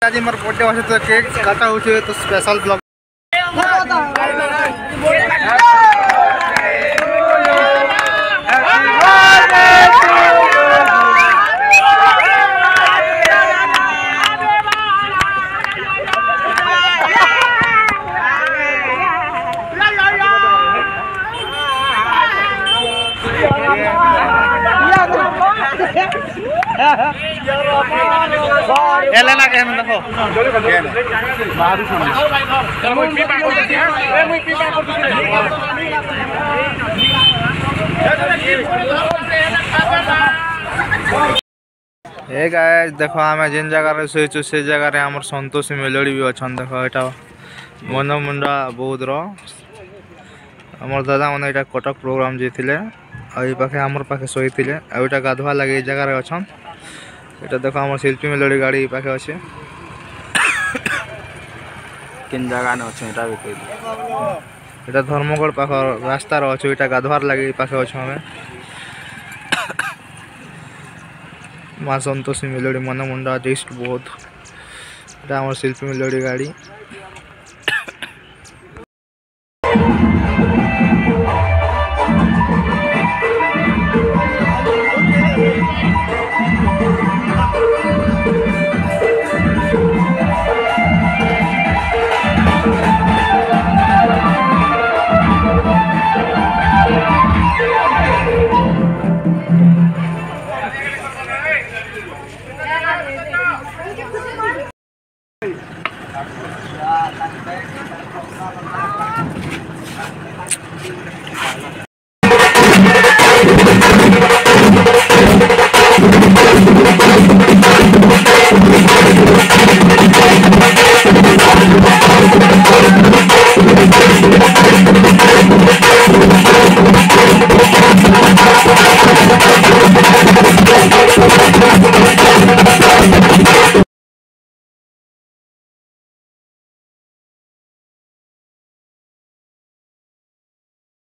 आज मोर बर्थडे अछि तो केक काटा होछे तो स्पेशल ब्लॉग एले ना कहन देखो बाहर सुन मुई पीपा कर दिया मुई पीपा कर दिया ए गाइस देखो आमे जिन जगह रे सोइछु से जगह रे हमर संतोष मेलोडी भी अछन देखो एटा मन मुंडा बहुत रो हमर दादा मन एटा कटक प्रोग्राम जेथिले आइ पाखे हमर पाखे सोइथिले आ एटा गाधवा लागे जगह रे अछन एटा देखो हमर शिल्पी मेलोडी गाड़ी पाखे अछि किन जगह न अछि एटा भी कहि एटा धर्मगढ़ पाख रास्ता रो अछि एटा गाधवार लागे पाखे अछि हमें मां संतोषी मेलोडी मन मुंडा टेस्ट बहुत एटा हमर शिल्पी मेलोडी गाड़ी।